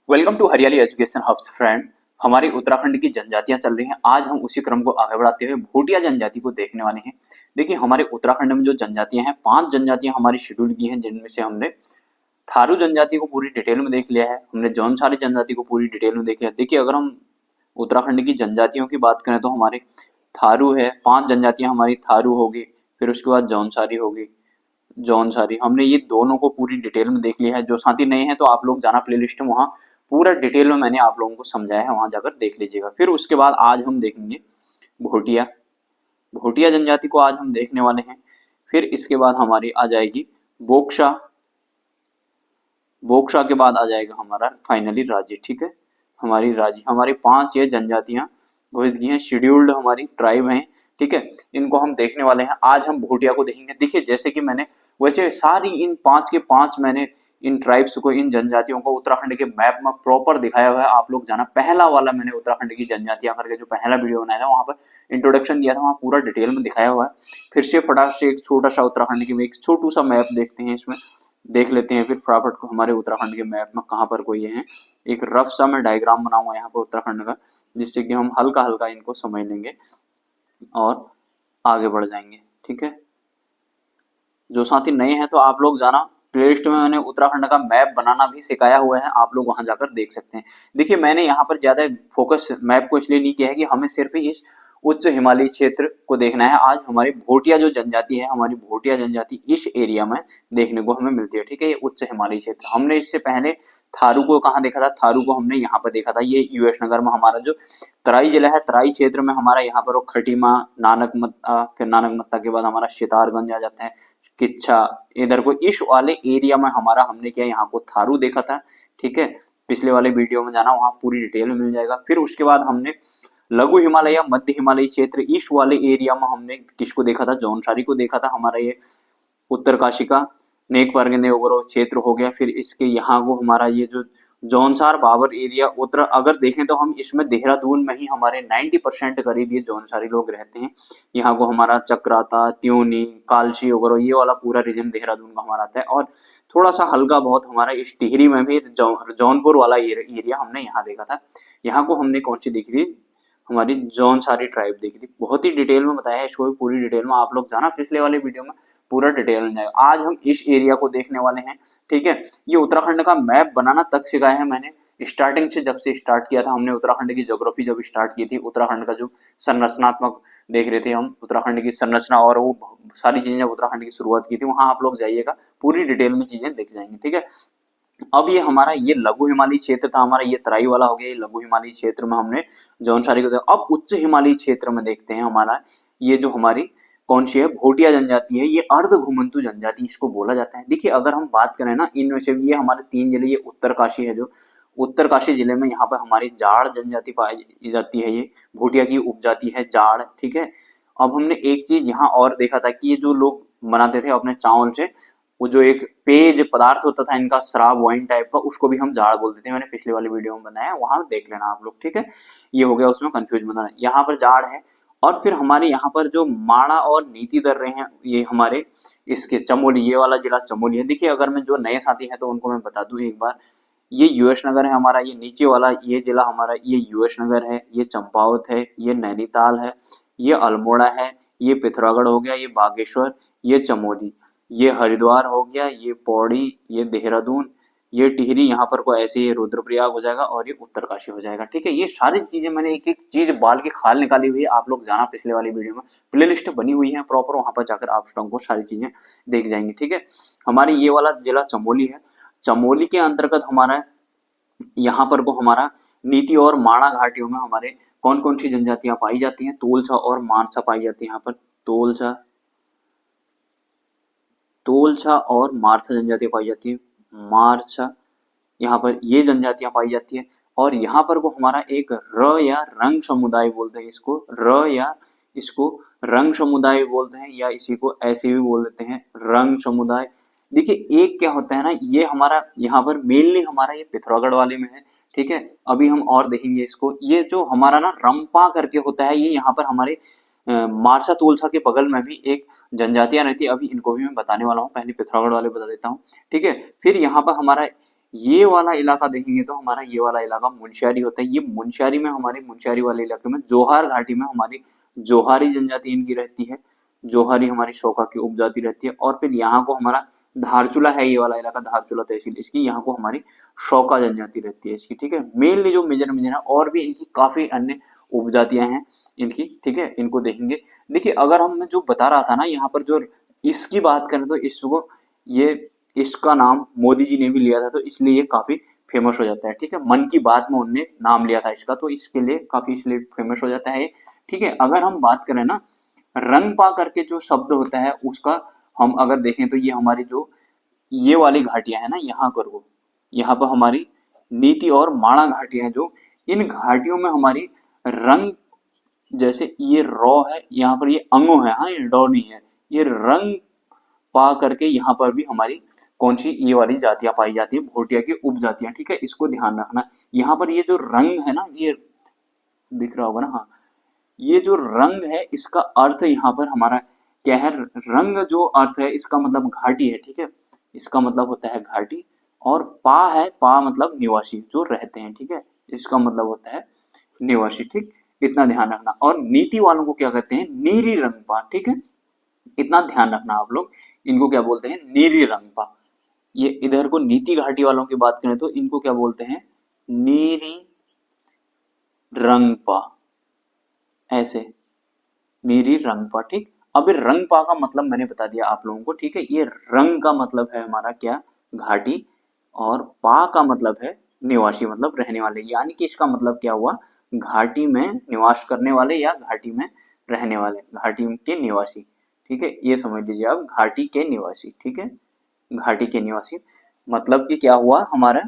Welcome to हरियाली education hubs friend. हमारी उत्तराखंड की जनजातियां चल रही हैं। आज हम उसी क्रम को आगे बढ़ाते हुए भोटिया जनजाति को देखने वाले हैं। देखिए, हमारे उत्तराखंड में जो जनजातियां हैं, 5 जनजातियां हमारी शेड्यूल की हैं, जिनमें से हमने थारू जनजाति को पूरी डिटेल में देख लिया है, हमने जौनसारी जनजाति को पूरी डिटेल में देख लिया। देखिए, अगर हम उत्तराखंड की जनजातियों की बात करें तो हमारे थारू है, 5 जनजातियां हमारी थारू होगी, फिर उसके बाद जौनसारी होगी। जौनसारी हमने ये दोनों को पूरी डिटेल में देख लिया है। जो साथी नए हैं तो आप लोग जाना प्लेलिस्ट में, वहाँ पूरा डिटेल में मैंने आप लोगों को समझाया है, वहां जाकर देख लीजिएगा। फिर उसके बाद आज हम देखेंगे भोटिया। भोटिया जनजाति को आज हम देखने वाले हैं। फिर इसके बाद हमारी आ जाएगी बोक्सा। बोक्सा के बाद आ जाएगा हमारा फाइनली राजी। ठीक है, हमारी राजी। हमारी 5 ये जनजातियां घोषित की हैं, शेड्यूल्ड हमारी ट्राइब हैं। ठीक है, इनको हम देखने वाले हैं। आज हम भोटिया को देखेंगे। देखिए, जैसे कि मैंने वैसे सारी इन 5 के 5 मैंने इन ट्राइब्स को, इन जनजातियों को उत्तराखंड के मैप में प्रॉपर दिखाया हुआ है। आप लोग जाना, पहला वाला मैंने उत्तराखंड की जनजातियां करके जो पहला वीडियो बनाया था, वहां पर इंट्रोडक्शन दिया था, वहां पूरा डिटेल में दिखाया हुआ है। फिर से फटाक से एक छोटा सा उत्तराखंड की एक छोटू सा मैप देखते हैं, इसमें देख लेते हैं। फिर फटाफट को हमारे उत्तराखंड के मैप में कहाँ पर कोई है, एक रफ सा मैं डायग्राम बनाऊंगा यहाँ पर उत्तराखंड का, जिससे कि हम हल्का हल्का इनको समझ लेंगे और आगे बढ़ जाएंगे। ठीक है, जो साथी नए हैं तो आप लोग जाना, प्लेलिस्ट में मैंने उत्तराखंड का मैप बनाना भी सिखाया हुआ है, आप लोग वहां जाकर देख सकते हैं। देखिए, मैंने यहाँ पर ज्यादा फोकस मैप को इसलिए नहीं किया है कि हमें सिर्फ इस उच्च हिमालयी क्षेत्र को देखना है। आज हमारी भोटिया जो जनजाति है, हमारी भोटिया जनजाति इस एरिया में देखने को हमें मिलती है। ठीक है, ये उच्च हिमालयी क्षेत्र। हमने इससे पहले थारू को कहाँ देखा था? थारू को हमने यहाँ पर देखा था, ये यूएस नगर में हमारा जो तराई जिला है, तराई क्षेत्र में हमारा यहाँ पर वो खटीमा, नानक मत्ता, फिर नानक मत्ता के बाद हमारा सितारगंज आ जाता है, किच्छा, इधर को इस वाले एरिया में हमारा हमने क्या यहाँ को थारू देखा था। ठीक है, पिछले वाले वीडियो में जाना, वहां पूरी डिटेल में मिल जाएगा। फिर उसके बाद हमने लघु हिमालय या मध्य हिमालयी क्षेत्र ईस्ट वाले एरिया में हमने किसको देखा था? जौनसारी को देखा था। हमारा ये उत्तरकाशी का नेक परगने वगैरह क्षेत्र हो गया। फिर इसके यहाँ को हमारा ये जो जौनसार बाबर एरिया उत्तर, अगर देखें तो हम इसमें देहरादून में ही हमारे 90% करीब ये जौनसारी लोग रहते हैं। यहाँ को हमारा चक्राता, त्योनी, कालशी वगैरह ये वाला पूरा रीजन देहरादून का हमारा आता है। और थोड़ा सा हल्का बहुत हमारा इस टिहरी में भी जौनपुर वाला एरिया हमने यहाँ देखा था। यहाँ को हमने कौन सी देखी थी? हमारी जौनसारी ट्राइब देखी थी। बहुत ही डिटेल में बताया है इसको भी, पूरी डिटेल में आप लोग जाना, पिछले वाले वीडियो में पूरा डिटेल में जाएगा। आज हम इस एरिया को देखने वाले हैं। ठीक है, ये उत्तराखंड का मैप बनाना तक सिखाया है मैंने स्टार्टिंग से। जब से स्टार्ट किया था हमने उत्तराखंड की ज्योग्राफी जब स्टार्ट की थी, उत्तराखंड का जो संरचनात्मक देख रहे थे हम, उत्तराखंड की संरचना और वो सारी चीजें जब उत्तराखंड की शुरुआत की थी, वहां आप लोग जाइएगा, पूरी डिटेल में चीजें दिख जाएंगी। ठीक है, अब ये हमारा ये लघु हिमालयी क्षेत्र था, हमारा ये तराई वाला हो गया। ये लघु हिमालयी क्षेत्र में हमने जौनसारी को देखा। अब उच्च हिमालयी क्षेत्र में देखते हैं हमारा ये जो हमारी कौन सी है, भोटिया जनजाति है। ये अर्ध घुमंतु जनजाति इसको बोला जाता है। देखिए, अगर हम बात करें ना, इनमें से ये हमारे 3 जिले, ये उत्तरकाशी है, जो उत्तरकाशी जिले में यहाँ पर हमारी जाड़ जनजाति पाई जाती है। ये भोटिया की उपजाति है जाड़। ठीक है, अब हमने एक चीज यहाँ और देखा था कि ये जो लोग बनाते थे अपने चावल से, वो जो एक पेज पदार्थ होता था इनका, शराब वाइन टाइप का, उसको भी हम जाड़ बोलते थे। मैंने पिछले वाले वीडियो में बनाया, वहां देख लेना आप लोग। ठीक है, ये हो गया, उसमें कंफ्यूज मत होना। यहाँ पर जाड़ है। और फिर हमारे यहाँ पर जो माणा और नीति दर रहे हैं, ये हमारे इसके चमोली, ये वाला जिला चमोली है। देखिए, अगर मैं जो नए साथी हैं तो उनको मैं बता दूं एक बार, ये यूएस नगर है हमारा, ये नीचे वाला ये जिला हमारा, ये यूएस नगर है, ये चंपावत है, ये नैनीताल है, ये अल्मोड़ा है, ये पिथौरागढ़ हो गया, ये बागेश्वर, ये चमोली, ये हरिद्वार हो गया, ये पौड़ी, ये देहरादून, ये टिहरी, यहाँ पर को ऐसे ये रुद्रप्रयाग हो जाएगा, और ये उत्तरकाशी हो जाएगा। ठीक है, ये सारी चीजें मैंने एक एक चीज बाल के खाल निकाली हुई है। आप लोग जाना, पिछले वाली वीडियो में प्लेलिस्ट बनी हुई है प्रॉपर, वहां पर जाकर आप को सारी चीजें देख जाएंगे। ठीक है, हमारे ये वाला जिला चमोली है। चमोली के अंतर्गत हमारा यहाँ पर को हमारा नीति और माणा घाटियों में हमारे कौन कौन सी जनजातियां पाई जाती हैं? तोलसा और मानसा पाई जाती है यहाँ पर। तोलसा, तोलसा और मारसा जनजातियां पाई जाती है। मारसा, यहाँ पर ये जनजातियां पाई जाती है। और यहाँ पर को हमारा एक र या रंग समुदाय बोलते हैं इसको, र या इसको रंग समुदाय बोलते हैं, या इसी को ऐसे भी बोल देते हैं रंग समुदाय। देखिए, एक क्या होता है ना, ये हमारा यहाँ पर मेनली हमारा ये पिथौरागढ़ वाले में है। ठीक है, अभी हम और देखेंगे इसको। ये जो हमारा ना रंपा करके होता है, ये यहाँ पर हमारे मारसा तोलसा के बगल में भी एक जनजातियां रहती है। अभी इनको भी मैं बताने वाला हूँ, पहले पिथौरागढ़ वाले बता देता हूँ। ठीक है, फिर यहाँ पर हमारा ये वाला इलाका देखेंगे तो हमारा ये वाला इलाका मुनस्यारी होता है। ये मुनस्यारी में हमारे मुनस्यारी वाले इलाके में जोहार घाटी में हमारी जोहारी जनजाति इनकी रहती है। जोहारी हमारी शोका की उपजाति रहती है। और फिर यहाँ को हमारा धारचूला है, ये वाला इलाका धारचूला तहसील इसकी, यहाँ को हमारी शोका जनजाति रहती है इसकी, ठीक है। मेनली जो मेजर मेजर है, और भी इनकी काफी अन्य उपजातियां हैं इनकी, ठीक है, इनको देखेंगे। देखिए अगर हम जो बता रहा था ना यहाँ पर जो इसकी बात करें तो इसको ये इसका नाम मोदी जी ने भी लिया था, तो इसलिए ये काफी फेमस हो जाता है, ठीक है। मन की बात में उनने नाम लिया था इसका, तो इसके लिए काफी इसलिए फेमस हो जाता है, ठीक है। अगर हम बात करें ना रंगपा करके जो शब्द होता है उसका, हम अगर देखें तो ये हमारी जो ये वाली घाटियां है ना, यहाँ पर हमारी नीति और माणा घाटियां, जो इन घाटियों में हमारी रंग, जैसे ये रॉ है, यहाँ पर ये अंगो है, हाँ ये डॉ नहीं है, ये रंग पा करके यहाँ पर भी हमारी कौन सी ये वाली जातियां पाई जाती है, भोटिया की उपजातियां, ठीक है। इसको ध्यान रखना। यहाँ पर ये जो रंग है ना, ये दिख रहा होगा ना, हाँ, ये जो रंग है इसका अर्थ यहाँ पर हमारा क्या है, रंग जो अर्थ है इसका मतलब घाटी है, ठीक है। इसका मतलब होता है घाटी। और पा है, पा मतलब निवासी जो रहते हैं, ठीक है, इसका मतलब होता है निवासी, ठीक। इतना ध्यान रखना। और नीति वालों को क्या कहते हैं, नीरी रंगपा, ठीक है। इतना ध्यान रखना आप लोग, इनको क्या बोलते हैं, नीरी रंगपा। ये इधर को नीति घाटी वालों की बात करें तो इनको क्या बोलते हैं, नीरी रंगपा, ऐसे नीरी रंगपा, ठीक। अब ये रंगपा का मतलब मैंने बता दिया आप लोगों को, ठीक है। ये रंग का मतलब है हमारा क्या, घाटी, और पा का मतलब है निवासी, मतलब रहने वाले, यानी कि इसका मतलब क्या हुआ, घाटी में निवास करने वाले या घाटी में रहने वाले, घाटी के निवासी, ठीक है। ये समझ लीजिए आप, घाटी के निवासी, ठीक है, घाटी के निवासी। मतलब कि क्या हुआ, हमारा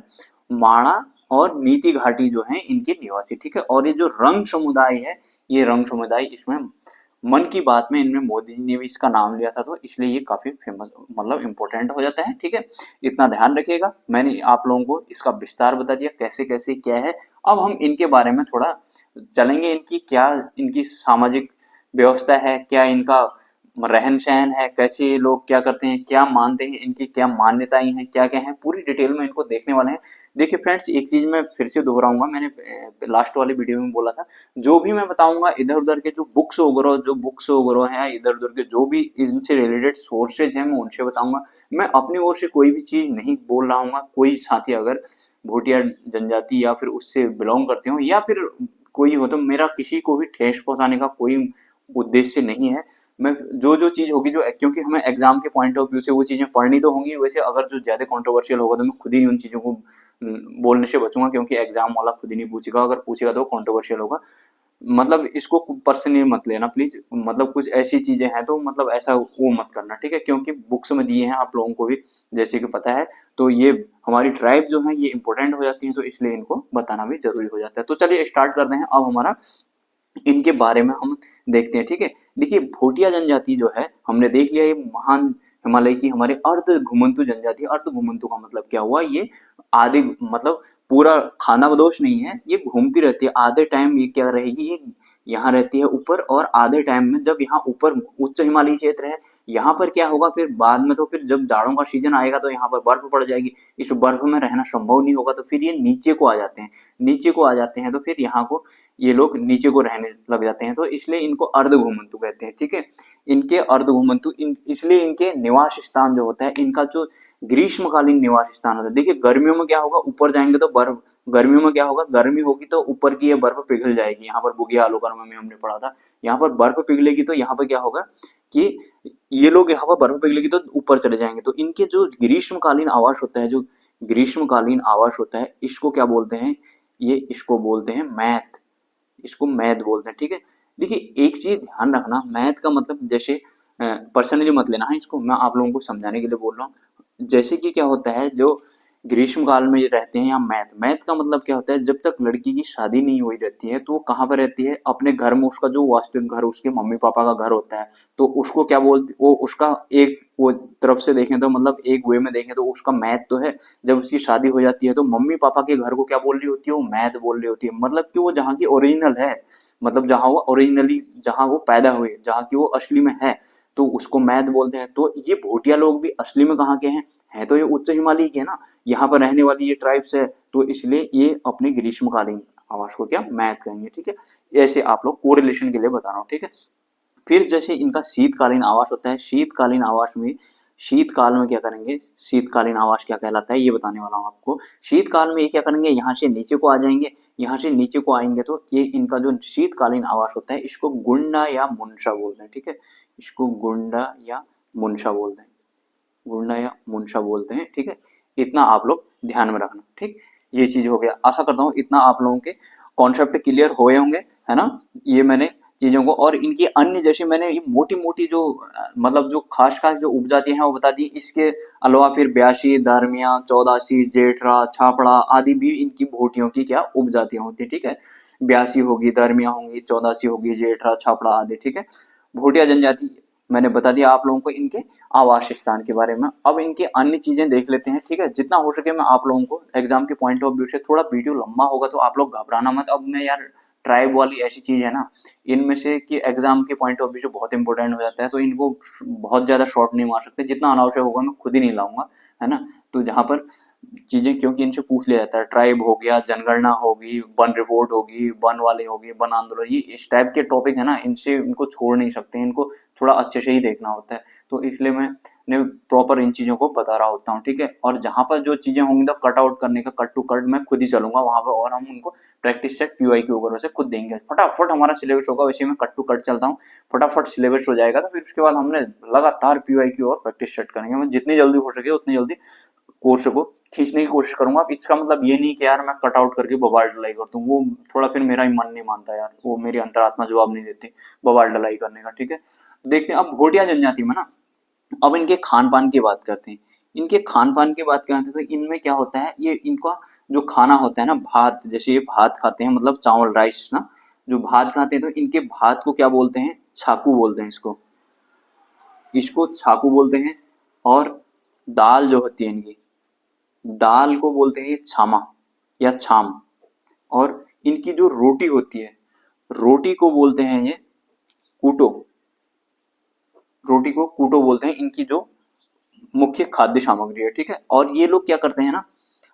माणा और नीति घाटी जो है इनके निवासी, ठीक है। और ये जो रंग समुदाय है, ये रंग समुदाय, इसमें मन की बात में इनमें मोदी जी ने भी इसका नाम लिया था, तो इसलिए ये काफी फेमस, मतलब इम्पोर्टेंट हो जाता है, ठीक है। इतना ध्यान रखिएगा। मैंने आप लोगों को इसका विस्तार बता दिया कैसे कैसे क्या है। अब हम इनके बारे में थोड़ा चलेंगे, इनकी क्या, इनकी सामाजिक व्यवस्था है, क्या इनका रहन सहन है, कैसे ये लोग क्या करते हैं, क्या मानते हैं, इनकी क्या मान्यताएं हैं, क्या क्या है, पूरी डिटेल में इनको देखने वाले हैं। देखिए फ्रेंड्स, एक चीज मैं फिर से दोहराऊंगा, मैंने लास्ट वाली वीडियो में बोला था, जो भी मैं बताऊंगा इधर उधर के जो बुक्स वगैरह हैं, इधर उधर के जो भी इनसे रिलेटेड सोर्सेज हैं, मैं उनसे बताऊंगा। मैं अपनी ओर से कोई भी चीज नहीं बोल रहा हूँ। कोई साथी अगर भोटिया जनजाति या फिर उससे बिलोंग करते हो, या फिर कोई हो, तो मेरा किसी को भी ठेस पहुंचाने का कोई उद्देश्य नहीं है। मैं जो चीज होगी, जो क्योंकि हमें एग्जाम के पॉइंट ऑफ व्यू से वो चीजें पढ़नी तो होंगी, वैसे अगर जो ज्यादा कंट्रोवर्शियल होगा तो मैं खुद ही उन चीजों को बोलने से बचूंगा, क्योंकि एग्जाम वाला खुद ही नहीं पूछेगा, अगर पूछेगा तो कंट्रोवर्शियल होगा। मतलब इसको पर्सनली मत लेना प्लीज, मतलब कुछ ऐसी चीजें हैं तो मतलब ऐसा वो मत करना, ठीक है, क्योंकि बुक्स में दिए हैं आप लोगों को भी जैसे कि पता है, तो ये हमारी ट्राइब जो है ये इंपॉर्टेंट हो जाती है, तो इसलिए इनको बताना भी जरूरी हो जाता है। तो चलिए स्टार्ट करते हैं अब हमारा, इनके बारे में हम देखते हैं, ठीक है। देखिए भोटिया जनजाति जो है, हमने देख लिया, ये महान हिमालय की हमारे अर्ध घुमंतु जनजाति। अर्ध घुमंतु का मतलब क्या हुआ, ये आधे, मतलब पूरा खाना बदोश नहीं है, ये घूमती रहती है। आधे टाइम ये क्या रहेगी, ये यहाँ रहती है ऊपर, और आधे टाइम में जब यहाँ ऊपर उच्च हिमालयी क्षेत्र है, यहाँ पर क्या होगा, फिर बाद में तो फिर जब जाड़ों का सीजन आएगा तो यहाँ पर बर्फ पड़ जाएगी, इस बर्फ में रहना संभव नहीं होगा, तो फिर ये नीचे को आ जाते हैं। नीचे को आ जाते हैं तो फिर यहाँ को ये लोग नीचे को रहने लग जाते हैं, तो इसलिए इनको अर्ध घुमंतु कहते हैं, ठीक है। इनके अर्ध घुमंतु इसलिए इनके निवास स्थान जो होता है, इनका जो ग्रीष्मकालीन निवास स्थान होता है। देखिए गर्मियों में क्या होगा, ऊपर जाएंगे तो बर्फ, गर्मियों में क्या होगा, गर्मी होगी तो ऊपर की ये बर्फ पिघल जाएगी। यहाँ पर बुगिया आलोकर्मा में हमने पढ़ा था, यहाँ पर बर्फ पिघलेगी तो यहाँ पर क्या होगा कि ये लोग, यहाँ पर बर्फ पिघलेगी तो ऊपर चले जाएंगे। तो इनके जो ग्रीष्मकालीन आवास होता है, जो ग्रीष्मकालीन आवास होता है, इसको क्या बोलते हैं, ये इसको बोलते हैं मैथ, इसको मैथ बोलते हैं, ठीक है। देखिए एक चीज ध्यान रखना, मैथ का मतलब जैसे पर्सनली मत लेना है इसको, मैं आप लोगों को समझाने के लिए बोल रहा हूँ। जैसे कि क्या होता है, जो ग्रीष्म काल में रहते हैं, या मैथ, मैथ का मतलब क्या होता है, जब तक लड़की की शादी नहीं हुई रहती है तो वो कहाँ पर रहती है, अपने घर में, उसका जो वास्तविक घर उसके मम्मी पापा का घर होता है, तो उसको क्या बोलते, वो उसका एक वो तरफ से देखें तो, मतलब एक वे में देखें तो उसका मैथ तो है। जब उसकी शादी हो जाती है तो मम्मी पापा के घर को क्या बोल रही होती है, वो मैथ बोल रही होती है, मतलब कि वो जहाँ की ओरिजिनल है, मतलब जहाँ वो ओरिजिनली, जहाँ वो पैदा हुई, जहाँ की वो असली में है, तो उसको मैद बोलते हैं। तो ये भोटिया लोग भी असली में कहाँ के हैं, है तो ये उच्च हिमालय के है ना, यहाँ पर रहने वाली ये ट्राइब्स है, तो इसलिए ये अपनी ग्रीष्मकालीन आवास को क्या मैद कहेंगे, ठीक है। ऐसे आप लोग कोरिलेशन के लिए बता रहा हूँ, ठीक है। फिर जैसे इनका शीतकालीन आवास होता है, शीतकालीन आवास में शीतकाल में क्या करेंगे, शीतकालीन आवास क्या कहलाता है ये बताने वाला हूँ आपको। शीतकाल में ये क्या करेंगे, यहाँ से नीचे को आ जाएंगे, यहाँ से नीचे को आएंगे तो ये इनका जो शीतकालीन आवास होता है इसको गुंडा या मुनशा बोलते हैं, ठीक है। इसको गुंडा या मुनशा बोलते हैं, गुंडा या मुनशा बोलते हैं, ठीक है। इतना आप लोग ध्यान में रखना, ठीक। ये चीज हो गया। आशा करता हूँ इतना आप लोगों के कॉन्सेप्ट क्लियर हुए होंगे, है ना। ये मैंने चीजों को और इनकी अन्य जैसे मैंने ये मोटी मोटी जो मतलब जो खास खास जो उपजातियां हैं वो बता दी। इसके अलावा फिर ब्यासी, दारमिया, चौदासी, जेठरा, छापड़ा आदि भी इनकी भोटियों की क्या उपजातियां होती है, ठीक है। ब्यासी होगी, दारमिया होंगी, चौदासी होगी, जेठरा, छापड़ा आदि, ठीक है। भोटिया जनजाति मैंने बता दिया आप लोगों को इनके आवास स्थान के बारे में। अब इनकी अन्य चीजें देख लेते हैं, ठीक है। जितना हो सके मैं आप लोगों को एग्जाम के पॉइंट ऑफ व्यू से, थोड़ा वीडियो लंबा होगा तो आप लोग घबराना मत। अब मैं यार ट्राइब वाली ऐसी चीज है ना, इनमें से कि एग्जाम के पॉइंट ऑफ व्यू से बहुत इंपॉर्टेंट हो जाता है, तो इनको बहुत ज्यादा शॉर्ट नहीं मार सकते। जितना अनावश्यक होगा मैं खुद ही नहीं लाऊंगा, है ना। तो जहां पर चीजें क्योंकि इनसे पूछ लिया जाता है, ट्राइब हो गया, जनगणना होगी, वन रिपोर्ट होगी, वन वाले होगी, वन आंदोलन, ये इस टाइप के टॉपिक है ना, इनसे इनको छोड़ नहीं सकते, इनको थोड़ा अच्छे से ही देखना होता है। तो इसलिए मैं प्रॉपर इन चीजों को बता रहा होता हूँ, ठीक है। और जहां पर जो चीजें होंगी तो कट आउट करने का, कट टू कट मैं खुद ही चलूंगा वहां पर, और हम उनको प्रैक्टिस सेट पीवाई के ऊपर से खुद देंगे। फटाफट हमारा सिलेबस होगा, वैसे मैं कट टू कट चलता हूँ, फटाफट सिलेबस हो जाएगा, तो फिर उसके बाद हमने लगातार पीवाई की और प्रैक्टिस सेट करेंगे। मैं जितनी जल्दी हो सके उतनी जल्दी कोर्स को खींचने की कोशिश करूंगा। अब इसका मतलब ये नहीं कि यार मैं कट आउट करके बवाल डलाई करता हूँ, वो थोड़ा फिर मेरा ही मन नहीं मानता यार, वो मेरी अंतरात्मा जवाब नहीं देती बवाल डलाई करने का, ठीक है। देखते हैं अब भोटिया जनजाति में ना, अब इनके खान पान की बात करते हैं। इनके खान पान की बात करते हैं तो इनमें क्या होता है, ये इनका जो खाना होता है ना, भात, जैसे ये भात खाते हैं, मतलब चावल राइस ना, जो भात खाते हैं तो इनके भात को क्या बोलते हैं, छाकू बोलते हैं इसको, इसको छाकू बोलते हैं। और दाल जो होती है इनकी, दाल को बोलते हैं ये छामा या छाम। और इनकी जो रोटी होती है, रोटी को बोलते हैं ये कूटो, रोटी को कूटो बोलते हैं। इनकी जो मुख्य खाद्य सामग्री है, ठीक है। और ये लोग क्या करते हैं ना,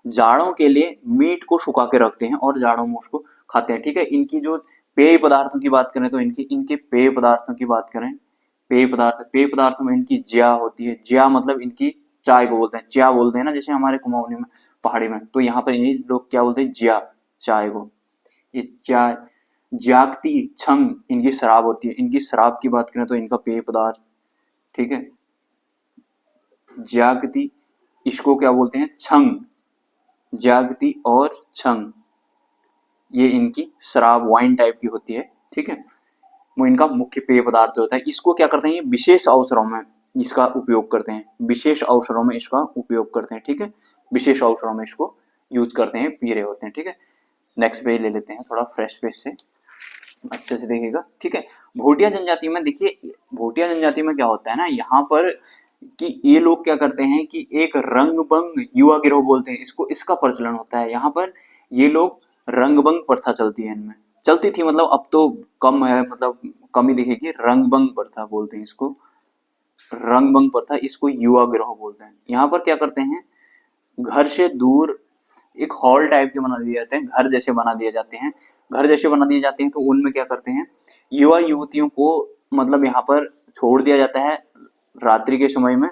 जाड़ों के लिए मीट को सुखा के रखते हैं और जाड़ों में उसको खाते हैं, ठीक है। इनकी जो पेय पदार्थों की बात करें तो इनकी इनके पेय पदार्थों की बात करें, पेय पदार्थों में इनकी ज्या होती है। ज्या मतलब इनकी चाय को बोलते हैं, च्या बोलते हैं ना, जैसे हमारे कुमाऊनी में, पहाड़ी में, तो यहाँ पर ये लोग क्या बोलते हैं, ज्या, चाय को। ये चाय, जागती छंग इनकी शराब होती है। इनकी शराब की बात करें तो इनका पेय पदार्थ, ठीक है, जागती, इसको क्या बोलते हैं, छंग, जागती और छंग, ये इनकी शराब वाइन टाइप की होती है, ठीक है। वो इनका मुख्य पेय पदार्थ होता है। इसको क्या करते हैं, ये विशेष अवसरों में इसका उपयोग करते हैं, विशेष अवसरों में इसका उपयोग करते हैं, ठीक है। विशेष अवसरों में इसको यूज करते हैं, पी रहे होते हैं, ठीक है। नेक्स्ट पेज ले लेते हैं, थोड़ा फ्रेश पेज से अच्छे से देखिएगा, ठीक है। भोटिया जनजाति में देखिए, भोटिया जनजाति में क्या होता है ना, यहाँ पर कि ये लोग क्या करते हैं कि एक रंगभंग युवा गिरोह बोलते हैं इसको, इसका प्रचलन होता है यहाँ पर। ये लोग रंगभंग प्रथा चलती है इनमें, चलती थी मतलब, अब तो कम है, मतलब कम ही दिखेगी। रंगभंग प्रथा बोलते हैं इसको, रंगभंग प्रथा, इसको युवा गिरोह बोलते हैं। यहाँ पर क्या करते हैं, घर से दूर एक हॉल टाइप के बना दिए जाते हैं, घर जैसे बना दिए जाते हैं, घर जैसे बना दिए जाते हैं। तो उनमें क्या करते हैं, युवा युवतियों को मतलब यहाँ पर छोड़ दिया जाता है रात्रि के समय में।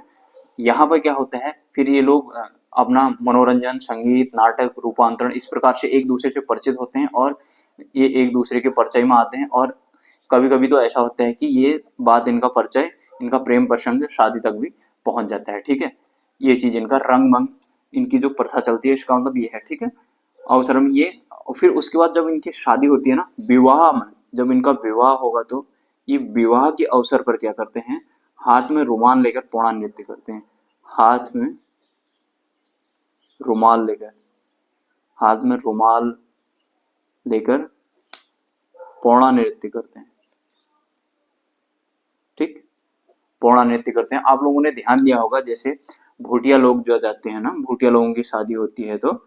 यहाँ पर क्या होता है, फिर ये लोग अपना मनोरंजन, संगीत, नाटक, रूपांतरण, इस प्रकार से एक दूसरे से परिचित होते हैं और ये एक दूसरे के परिचय में आते हैं। और कभी कभी तो ऐसा होता है कि ये बात, इनका परिचय, इनका प्रेम प्रसंग शादी तक भी पहुंच जाता है, ठीक है। ये चीज इनका रंगभंग, इनकी जो प्रथा चलती है, इसका मतलब ये है, ठीक है। अवसर में ये, और फिर उसके बाद जब इनकी शादी होती है ना, विवाह में जब इनका विवाह होगा तो ये विवाह के अवसर पर क्या करते हैं, हाथ में रुमाल लेकर पौड़ा नृत्य करते हैं। हाथ में रुमाल लेकर, हाथ में रुमाल लेकर पौड़ा नृत्य करते हैं, ठीक। पौड़ा नृत्य करते हैं। आप लोगों ने ध्यान दिया होगा, जैसे भूटिया लोग जो जाते हैं ना, भूटिया लोगों की शादी होती है तो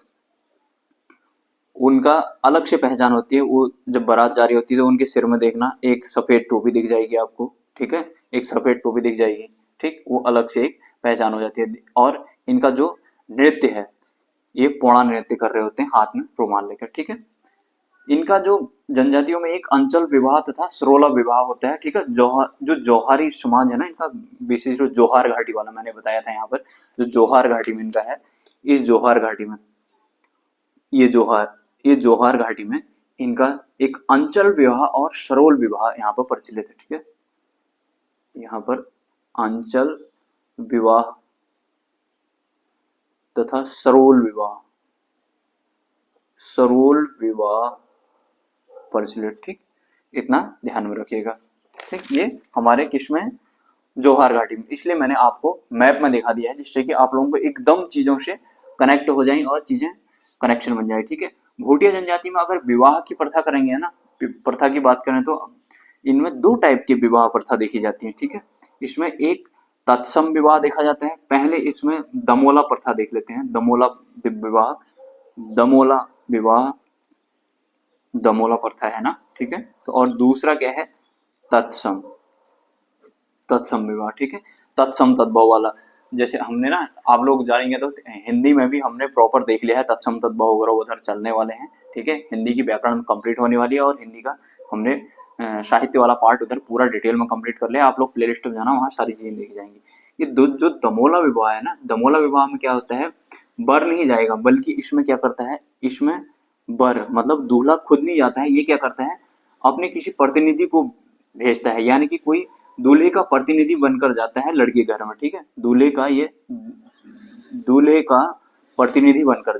उनका अलग से पहचान होती है। वो जब बारात जा रही होती है तो उनके सिर में देखना एक सफेद टोपी दिख जाएगी आपको, ठीक है, एक सफेद टोपी दिख जाएगी, ठीक, वो अलग से एक पहचान हो जाती है। और इनका जो नृत्य है, ये पौड़ा नृत्य कर रहे होते हैं हाथ में रुमाल लेकर, ठीक है। इनका जो जनजातियों में एक अंचल विवाह तथा सरोला विवाह होता है, ठीक है। जो जौहरी समाज है ना, इनका विशेष रूप जौहर घाटी वाला मैंने बताया था यहाँ पर, जो जौहर घाटी में इनका है, इस जौहर घाटी में ये जौहर घाटी में इनका एक अंचल विवाह और सरोल विवाह यहाँ पर प्रचलित है, ठीक है। यहाँ पर अंचल विवाह तथा सरोल विवाह प्रचलित, ठीक, इतना ध्यान में रखिएगा, ठीक। ये हमारे किस में, जौहर घाटी में। इसलिए मैंने आपको मैप में दिखा दिया है, जिससे कि आप लोगों को एकदम चीजों से कनेक्ट हो जाए और चीजें कनेक्शन बन जाए, ठीक है। भूटिया जनजाति में अगर विवाह की प्रथा करेंगे ना, प्रथा की बात करें तो इनमें दो टाइप की विवाह प्रथा देखी जाती है, ठीक है। इसमें एक तत्सम विवाह देखा जाता है। पहले इसमें दमोला प्रथा देख लेते हैं, दमोला विवाह दमोला प्रथा है ना, ठीक है। तो और दूसरा क्या है, तत्सम विवाह, ठीक है। तत्सम तद्भव वाला, जैसे हमने ना, आप लोग जानेंगे तो हिंदी में भी हमने प्रॉपर देख लिया है, तत्सम तद्भव वगैरह उधर चलने वाले हैं, ठीक है। हिंदी की व्याकरण कंप्लीट होने वाली है और हिंदी का हमने साहित्य वाला पार्ट उधर पूरा डिटेल में कंप्लीट कर लिया। आप लोग प्ले लिस्ट में जाना, वहाँ सारी चीजें देखी जाएंगी। ये जो दमोला विवाह है ना, दमोला विवाह में क्या होता है, बर नहीं जाएगा, बल्कि इसमें क्या करता है, इसमें बर मतलब दूल्हा खुद नहीं जाता है, ये क्या करता है, अपने किसी प्रतिनिधि को भेजता है, यानी कि कोई दूल्हे का प्रतिनिधि बनकर जाता है लड़की घर में, ठीक है। दूल्हे का प्रतिनिधि बनकर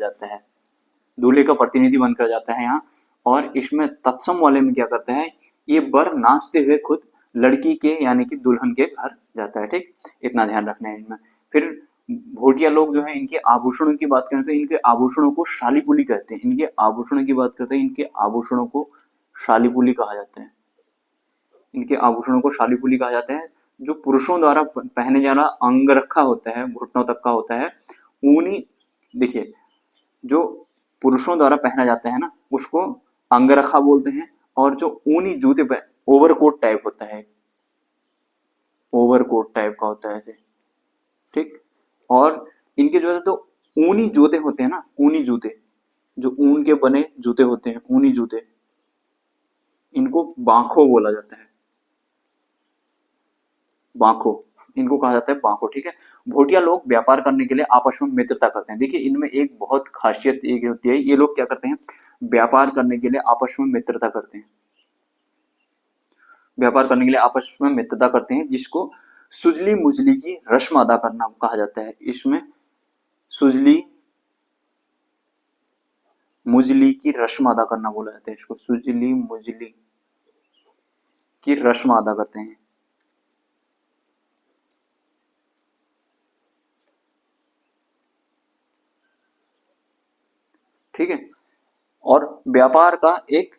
जाता है, यहाँ। और इसमें तत्सम वाले में क्या करता है, ये बर नाचते हुए खुद लड़की के यानी कि दुल्हन के घर जाता है, ठीक। इतना ध्यान रखना है इनमें। फिर भोटिया लोग जो है, इनके आभूषणों की बात करें तो इनके आभूषणों को शालीपुली कहते हैं। इनके आभूषणों की बात करते हैं, इनके आभूषणों को शालीपुली कहा जाता है। इनके आभूषणों को शालीपुली कहा जाता है। जो पुरुषों द्वारा पहने जाना अंगरखा होता है, घुटनों तक का होता है, ऊनी, देखिए जो पुरुषों द्वारा पहना जाता है ना, उसको अंगरखा बोलते हैं। और जो ऊनी जूते पे ओवरकोट टाइप होता है, ओवरकोट टाइप का होता है ऐसे, ठीक। और इनके जो है तो ऊनी जूते होते हैं ना, ऊनी जूते, जो ऊन के बने जूते होते हैं, ऊनी जूते, इनको बांखो बोला जाता है, बांखो, इनको कहा जाता है बांखो, ठीक है। भोटिया लोग व्यापार करने के लिए आपस में मित्रता करते हैं। देखिए इनमें एक बहुत खासियत ये होती है, ये लोग क्या करते हैं, व्यापार करने के लिए आपस में मित्रता करते हैं, जिसको सुजली मुजली की रस्म अदा करना कहा जाता है। इसमें सुजली मुजली की रस्म अदा करना बोला जाता है, इसको सुजली मुजली की रस्म अदा करते हैं, ठीक है। और व्यापार का एक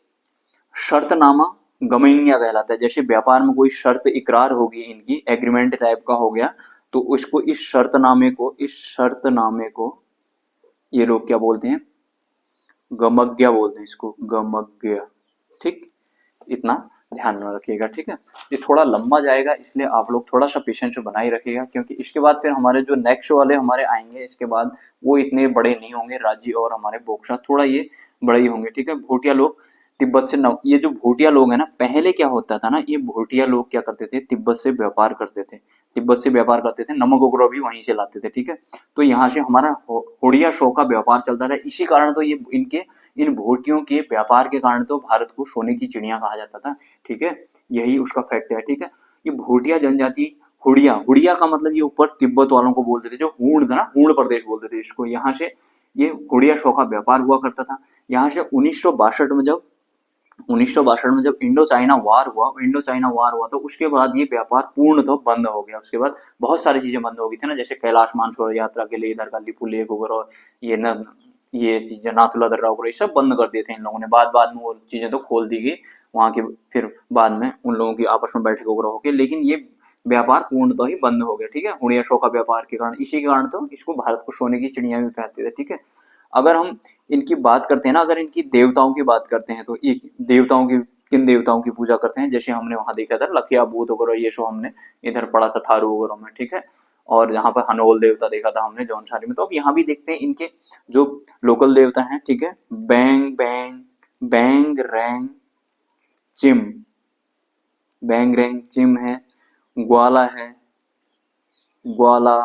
शर्तनामा गमैनिया कहलाता है। जैसे व्यापार में कोई शर्त इकरार होगी, इनकी एग्रीमेंट टाइप का हो गया, तो उसको इस शर्तनामे को ये लोग क्या बोलते हैं, गमज्ञा बोलते हैं, इसको गमज्ञा, ठीक। इतना ध्यान में रखिएगा, ठीक है। ये थोड़ा लंबा जाएगा, इसलिए आप लोग थोड़ा सा पेशेंस बनाए रखिएगा, क्योंकि इसके बाद फिर हमारे जो नेक्स्ट वाले हमारे आएंगे इसके बाद, वो इतने बड़े नहीं होंगे। राजी और हमारे बोक्सा थोड़ा ये बड़े ही होंगे, ठीक है। भोटिया लोग तिब्बत से ये जो भोटिया लोग है ना, पहले क्या होता था ना, ये भोटिया लोग क्या करते थे, तिब्बत से व्यापार करते थे, नमक वगैरह भी वहीं से लाते थे, ठीक है। तो यहाँ से हमारा होड़िया शो का व्यापार चलता था। इसी कारण तो ये इन भोटियों के व्यापार के कारण तो भारत को सोने की चिड़िया कहा जाता था, ठीक है। यही उसका फैक्ट है, ठीक है। ये भोटिया जनजाति, हुड़िया का मतलब ये ऊपर तिब्बत वालों को बोलते थे, जो हूण था ना, हूण प्रदेश बोलते थे इसको। यहाँ से ये हुड़िया शो का व्यापार हुआ करता था। यहाँ से 1962 में जब इंडो चाइना वार हुआ, तो उसके बाद ये व्यापार पूर्णतः बंद हो गया। उसके बाद बहुत सारी चीजें बंद हो गई थी ना, जैसे कैलाश मानसरोवर यात्रा के लिए इधर का लिपू लेक वगैरह, ये चीजें नाथुला दर्रा वगैरह, सब बंद कर दिए थे इन लोगों ने। बाद में वो चीजें तो खोल दी गई वहां की, फिर बाद में उन लोगों की आपस में बैठक वगैरह होकर, लेकिन ये व्यापार पूर्णतः ही बंद हो गया, ठीक है, हुड़िया शो का व्यापार के कारण। इसी के कारण तो इसको भारत को सोने की चिड़िया भी कहते थे, ठीक है। अगर हम इनकी बात करते हैं ना, अगर इनकी देवताओं की बात करते हैं, तो एक देवताओं की किन देवताओं की पूजा करते हैं, जैसे हमने वहां देखा था लखिया भूत वगैरह, ये शो हमने इधर पढ़ा था थारू वगैरह में, ठीक है। और यहाँ पर हनोल देवता देखा था हमने जौनसारी में। तो अब यहाँ भी देखते हैं इनके जो लोकल देवता हैं, ठीक है। बैंग बैंग बैंग रैंग चिम, बैंग रैंग चिम है। ग्वाला है, ग्वाला,